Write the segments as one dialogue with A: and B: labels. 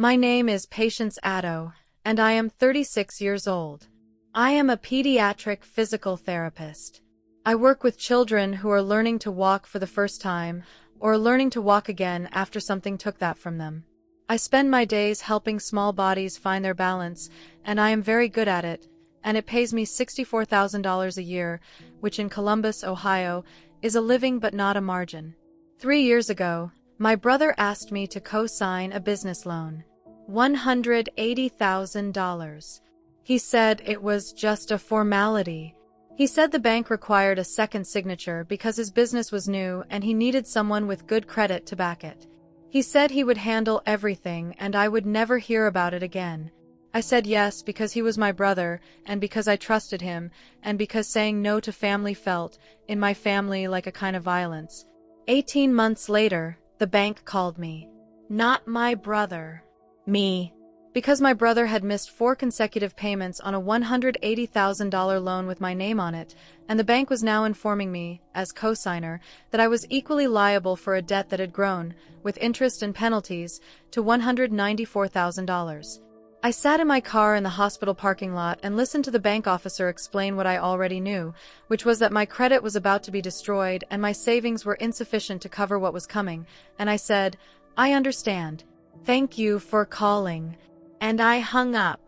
A: My name is Patience Addo, and I am 36 years old. I am a pediatric physical therapist. I work with children who are learning to walk for the first time or learning to walk again after something took that from them. I spend my days helping small bodies find their balance, and I am very good at it, and it pays me $64,000 a year, which in Columbus, Ohio, is a living but not a margin. 3 years ago, my brother asked me to co-sign a business loan. $180,000. He said it was just a formality. He said the bank required a second signature because his business was new and he needed someone with good credit to back it. He said he would handle everything and I would never hear about it again. I said yes because he was my brother and because I trusted him and because saying no to family felt, in my family, like a kind of violence. 18 months later, the bank called me. Not my brother. Me. Because my brother had missed 4 consecutive payments on a $180,000 loan with my name on it, and the bank was now informing me, as co-signer, that I was equally liable for a debt that had grown, with interest and penalties, to $194,000. I sat in my car in the hospital parking lot and listened to the bank officer explain what I already knew, which was that my credit was about to be destroyed and my savings were insufficient to cover what was coming, and I said, "I understand. Thank you for calling." And I hung up.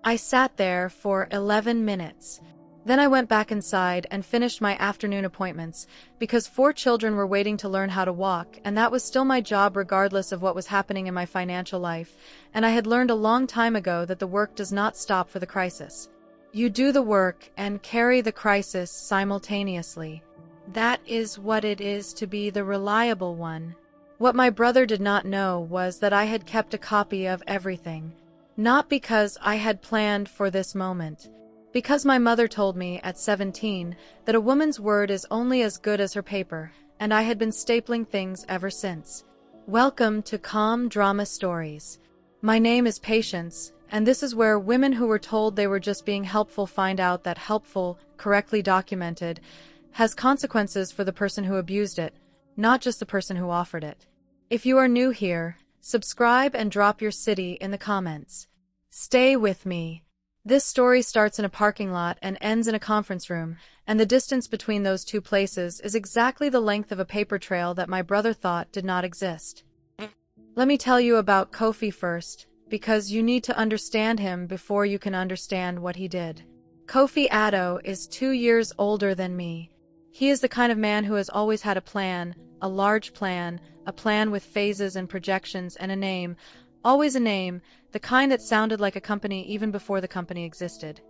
A: I sat there for 11 minutes. Then I went back inside and finished my afternoon appointments, because 4 children were waiting to learn how to walk, and that was still my job regardless of what was happening in my financial life, and I had learned a long time ago that the work does not stop for the crisis. You do the work and carry the crisis simultaneously. That is what it is to be the reliable one. What my brother did not know was that I had kept a copy of everything. Not because I had planned for this moment. Because my mother told me at 17 that a woman's word is only as good as her paper, and I had been stapling things ever since. Welcome to Calm Drama Stories. My name is Patience, and this is where women who were told they were just being helpful find out that helpful, correctly documented, has consequences for the person who abused it, not just the person who offered it. If you are new here, subscribe and drop your city in the comments. Stay with me. This story starts in a parking lot and ends in a conference room, and the distance between those 2 places is exactly the length of a paper trail that my brother thought did not exist. Let me tell you about Kofi first, because you need to understand him before you can understand what he did. Kofi Addo is 2 years older than me. He is the kind of man who has always had a plan, a large plan, a plan with phases and projections and a name, always a name, the kind that sounded like a company even before the company existed.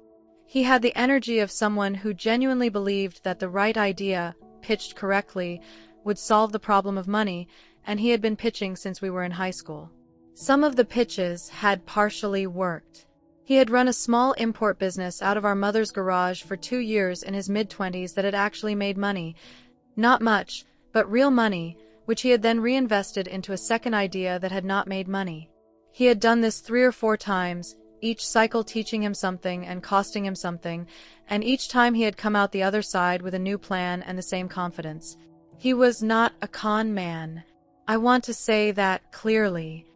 A: He had the energy of someone who genuinely believed that the right idea, pitched correctly, would solve the problem of money, and he had been pitching since we were in high school. Some of the pitches had partially worked. He had run a small import business out of our mother's garage for 2 years in his mid-20s that had actually made money. Not much, but real money, which he had then reinvested into a second idea that had not made money. He had done this 3 or 4 times, each cycle teaching him something and costing him something, and each time he had come out the other side with a new plan and the same confidence. He was not a con man. I want to say that clearly.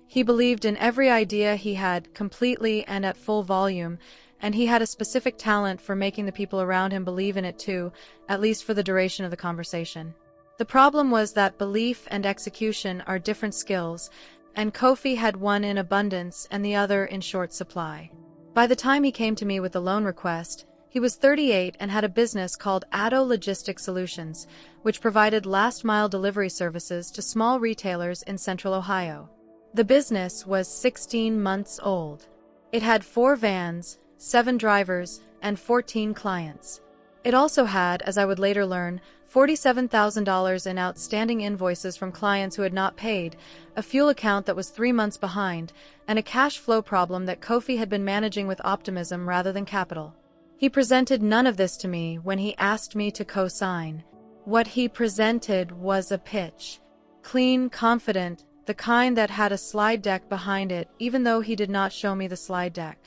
A: He believed in every idea he had completely and at full volume, and he had a specific talent for making the people around him believe in it too, at least for the duration of the conversation. The problem was that belief and execution are different skills, and Kofi had one in abundance and the other in short supply. By the time he came to me with the loan request, he was 38 and had a business called Addo Logistic Solutions, which provided last-mile delivery services to small retailers in central Ohio. The business was 16 months old. It had 4 vans, 7 drivers, and 14 clients. It also had, as I would later learn, $47,000 in outstanding invoices from clients who had not paid, a fuel account that was 3 months behind, and a cash flow problem that Kofi had been managing with optimism rather than capital. He presented none of this to me when he asked me to co-sign. What he presented was a pitch. Clean, confident, the kind that had a slide deck behind it, even though he did not show me the slide deck.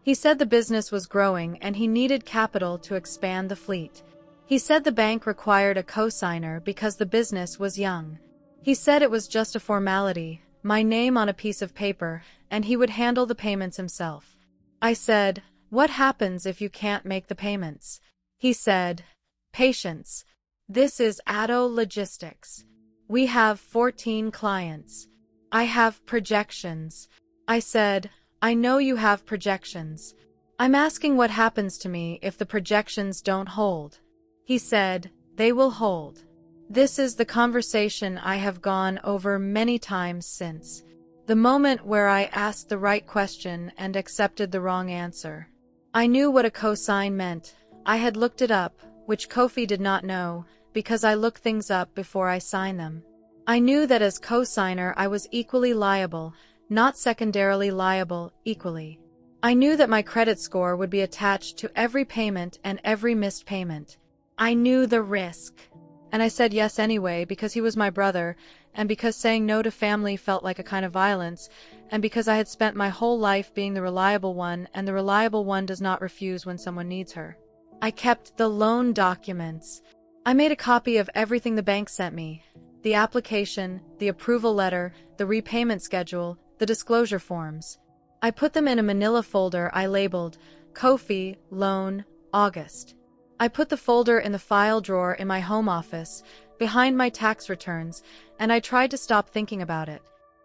A: He said the business was growing and he needed capital to expand the fleet. He said the bank required a co-signer because the business was young. He said it was just a formality, my name on a piece of paper, and he would handle the payments himself. I said, "What happens if you can't make the payments?" He said, "Patience. This is Addo Logistics. We have 14 clients. I have projections." I said, "I know you have projections. I'm asking what happens to me if the projections don't hold." He said, "They will hold." This is the conversation I have gone over many times since. The moment where I asked the right question and accepted the wrong answer. I knew what a cosign meant. I had looked it up, which Kofi did not know, because I look things up before I sign them. I knew that as cosigner I was equally liable, not secondarily liable, equally. I knew that my credit score would be attached to every payment and every missed payment. I knew the risk. And I said yes anyway because he was my brother, and because saying no to family felt like a kind of violence, and because I had spent my whole life being the reliable one, and the reliable one does not refuse when someone needs her. I kept the loan documents. I made a copy of everything the bank sent me. The application, the approval letter, the repayment schedule, the disclosure forms. I put them in a manila folder I labeled Kofi, Loan, August. I put the folder in the file drawer in my home office, behind my tax returns, and I tried to stop thinking about it.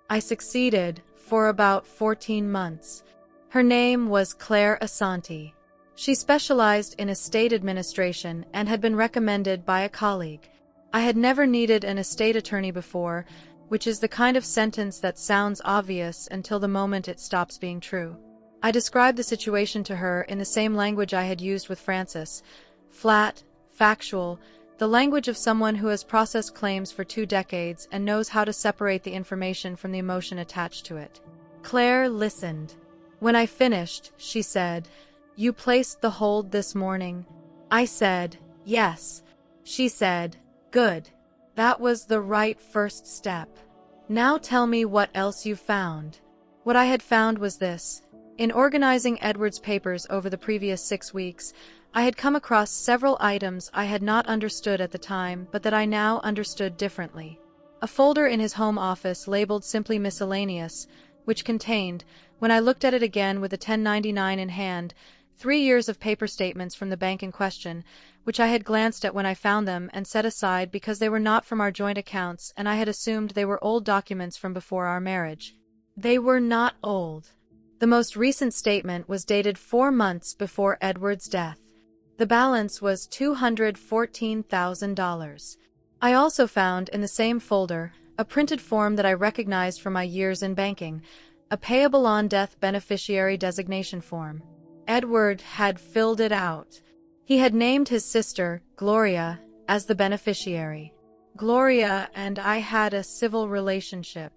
A: I succeeded for about 14 months. Her name was Claire Asante. She specialized in estate administration and had been recommended by a colleague. I had never needed an estate attorney before, which is the kind of sentence that sounds obvious until the moment it stops being true. I described the situation to her in the same language I had used with Francis. Flat, factual, the language of someone who has processed claims for 2 decades and knows how to separate the information from the emotion attached to it. Claire listened. When I finished, she said, "You placed the hold this morning?" I said, "Yes." She said, "Good. That was the right first step. Now tell me what else you found." What I had found was this. In organizing Edward's papers over the previous 6 weeks, I had come across several items I had not understood at the time, but that I now understood differently. A folder in his home office labeled simply miscellaneous, which contained, when I looked at it again with a 1099 in hand, 3 years of paper statements from the bank in question, which I had glanced at when I found them and set aside because they were not from our joint accounts and I had assumed they were old documents from before our marriage. They were not old. The most recent statement was dated 4 months before Edward's death. The balance was $214,000. I also found in the same folder a printed form that I recognized from my years in banking, a payable on death beneficiary designation form. Edward had filled it out. He had named his sister, Gloria, as the beneficiary. Gloria and I had a civil relationship.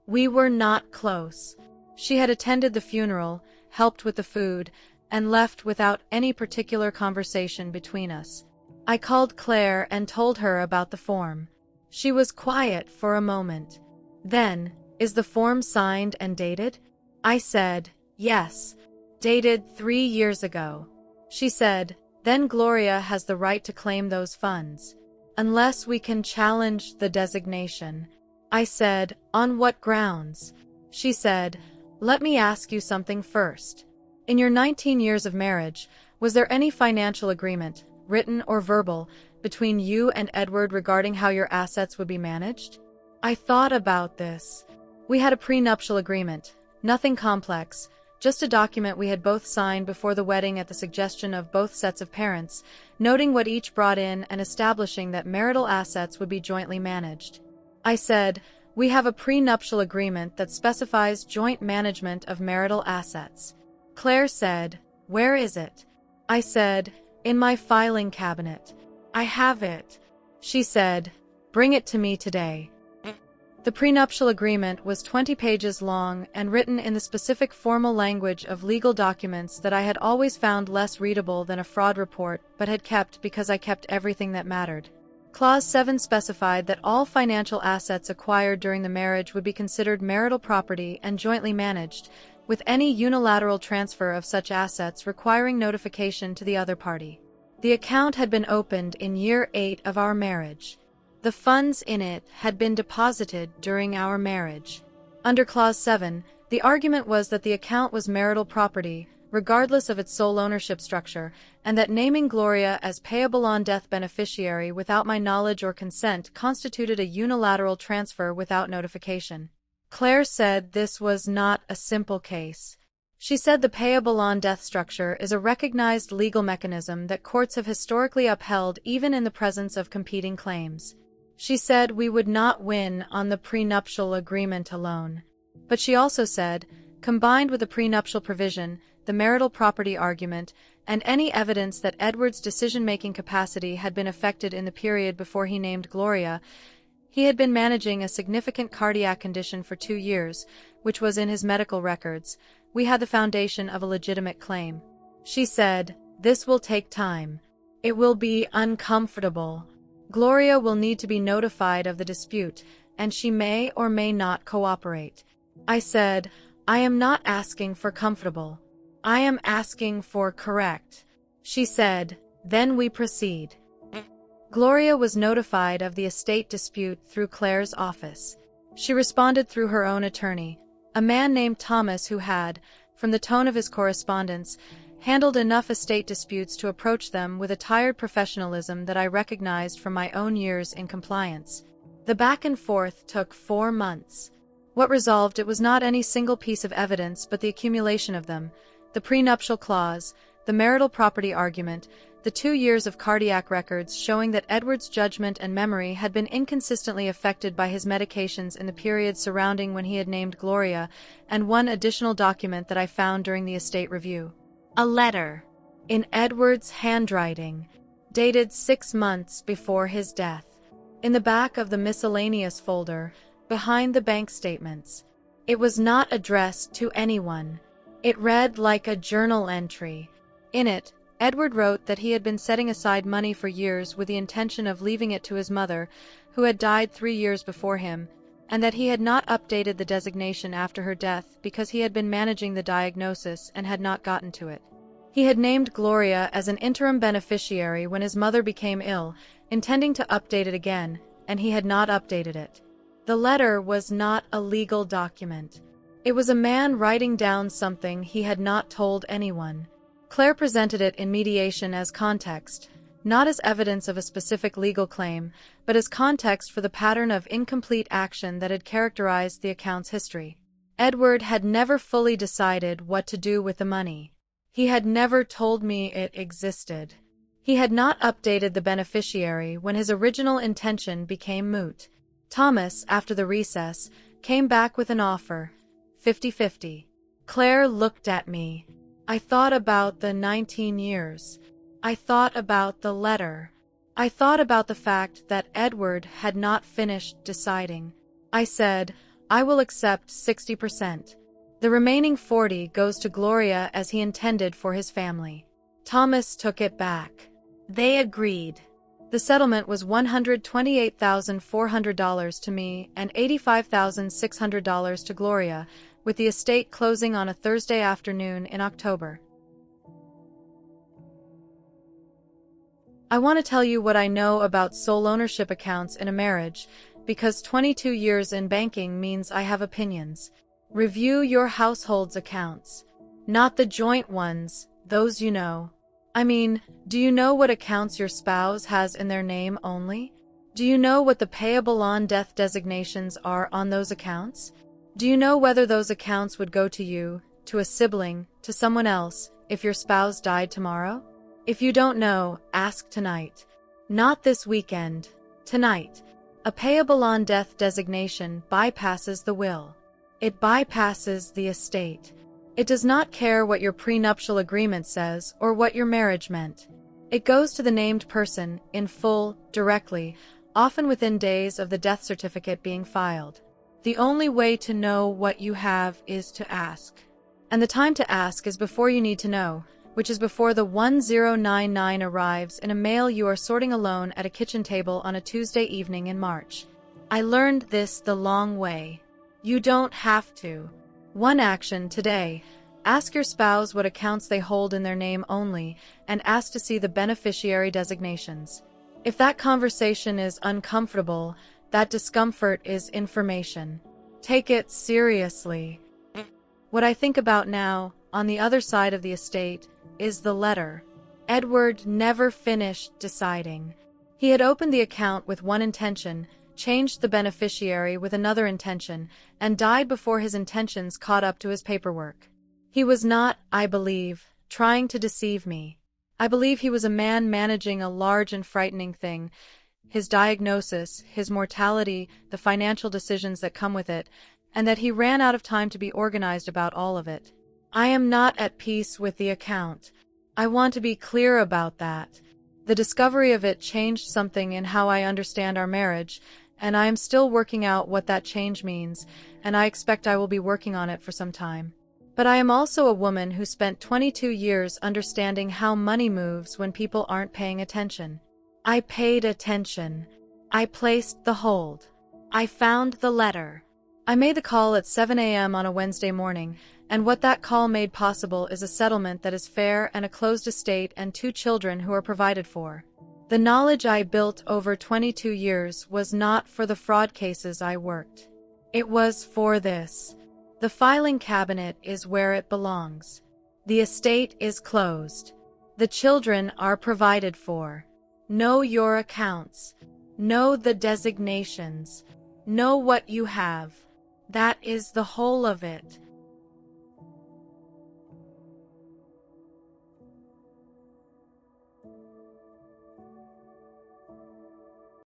A: We were not close. She had attended the funeral, helped with the food, and left without any particular conversation between us. I called Claire and told her about the form. She was quiet for a moment. Then, "Is the form signed and dated?" I said, "Yes. Dated 3 years ago." She said, "Then Gloria has the right to claim those funds. Unless we can challenge the designation." I said, "On what grounds?" She said, "Let me ask you something first. In your 19 years of marriage, was there any financial agreement, written or verbal, between you and Edward regarding how your assets would be managed?" I thought about this. We had a prenuptial agreement, nothing complex, just a document we had both signed before the wedding at the suggestion of both sets of parents, noting what each brought in and establishing that marital assets would be jointly managed. I said, "We have a prenuptial agreement that specifies joint management of marital assets." Claire said, "Where is it?" I said, "In my filing cabinet. I have it." She said, "Bring it to me today." The prenuptial agreement was 20 pages long and written in the specific formal language of legal documents that I had always found less readable than a fraud report, but had kept because I kept everything that mattered. Clause 7 specified that all financial assets acquired during the marriage would be considered marital property and jointly managed, with any unilateral transfer of such assets requiring notification to the other party. The account had been opened in year 8 of our marriage. The funds in it had been deposited during our marriage. Under Clause 7, the argument was that the account was marital property, regardless of its sole ownership structure, and that naming Gloria as payable on death beneficiary without my knowledge or consent constituted a unilateral transfer without notification. Claire said this was not a simple case. She said the payable on death structure is a recognized legal mechanism that courts have historically upheld even in the presence of competing claims. She said we would not win on the prenuptial agreement alone. But she also said, combined with the prenuptial provision, the marital property argument, and any evidence that Edward's decision-making capacity had been affected in the period before he named Gloria, he had been managing a significant cardiac condition for 2 years, which was in his medical records. We had the foundation of a legitimate claim. She said, this will take time. It will be uncomfortable. Gloria will need to be notified of the dispute, and she may or may not cooperate. I said, I am not asking for comfortable. I am asking for correct. She said, then we proceed. Gloria was notified of the estate dispute through Claire's office. She responded through her own attorney, a man named Thomas who had, from the tone of his correspondence, handled enough estate disputes to approach them with a tired professionalism that I recognized from my own years in compliance. The back and forth took 4 months. What resolved it was not any single piece of evidence but the accumulation of them, the prenuptial clause, the marital property argument, the 2 years of cardiac records showing that Edward's judgment and memory had been inconsistently affected by his medications in the period surrounding when he had named Gloria, and one additional document that I found during the estate review. A letter, in Edward's handwriting, dated 6 months before his death. In the back of the miscellaneous folder, behind the bank statements. It was not addressed to anyone. It read like a journal entry. In it, Edward wrote that he had been setting aside money for years with the intention of leaving it to his mother, who had died 3 years before him, and that he had not updated the designation after her death because he had been managing the diagnosis and had not gotten to it. He had named Gloria as an interim beneficiary when his mother became ill, intending to update it again, and he had not updated it. The letter was not a legal document. It was a man writing down something he had not told anyone. Claire presented it in mediation as context, not as evidence of a specific legal claim, but as context for the pattern of incomplete action that had characterized the account's history. Edward had never fully decided what to do with the money. He had never told me it existed. He had not updated the beneficiary when his original intention became moot. Thomas, after the recess, came back with an offer, 50-50. Claire looked at me. I thought about the 19 years. I thought about the letter. I thought about the fact that Edward had not finished deciding. I said, I will accept 60%. The remaining 40 goes to Gloria as he intended for his family. Thomas took it back. They agreed. The settlement was $128,400 to me and $85,600 to Gloria, with the estate closing on a Thursday afternoon in October. I want to tell you what I know about sole ownership accounts in a marriage, because 22 years in banking means I have opinions. Review your household's accounts. Not the joint ones, those you know. I mean, do you know what accounts your spouse has in their name only? Do you know what the payable on death designations are on those accounts? Do you know whether those accounts would go to you, to a sibling, to someone else, if your spouse died tomorrow? If you don't know, ask tonight. Not this weekend. Tonight. A payable on death designation bypasses the will. It bypasses the estate. It does not care what your prenuptial agreement says or what your marriage meant. It goes to the named person, in full, directly, often within days of the death certificate being filed. The only way to know what you have is to ask. And the time to ask is before you need to know, which is before the 1099 arrives in a mail you are sorting alone at a kitchen table on a Tuesday evening in March. I learned this the long way. You don't have to. One action today. Ask your spouse what accounts they hold in their name only, and ask to see the beneficiary designations. If that conversation is uncomfortable, that discomfort is information. Take it seriously. What I think about now, on the other side of the estate, is the letter. Edward never finished deciding. He had opened the account with one intention, changed the beneficiary with another intention, and died before his intentions caught up to his paperwork. He was not, I believe, trying to deceive me. I believe he was a man managing a large and frightening thing, his diagnosis, his mortality, the financial decisions that come with it, and that he ran out of time to be organized about all of it. I am not at peace with the account. I want to be clear about that. The discovery of it changed something in how I understand our marriage, and I am still working out what that change means, and I expect I will be working on it for some time. But I am also a woman who spent 22 years understanding how money moves when people aren't paying attention. I paid attention. I placed the hold. I found the letter. I made the call at 7 a.m. on a Wednesday morning, and what that call made possible is a settlement that is fair and a closed estate and 2 children who are provided for. The knowledge I built over 22 years was not for the fraud cases I worked. It was for this. The filing cabinet is where it belongs. The estate is closed. The children are provided for. Know your accounts. Know the designations. Know what you have. That is the whole of it.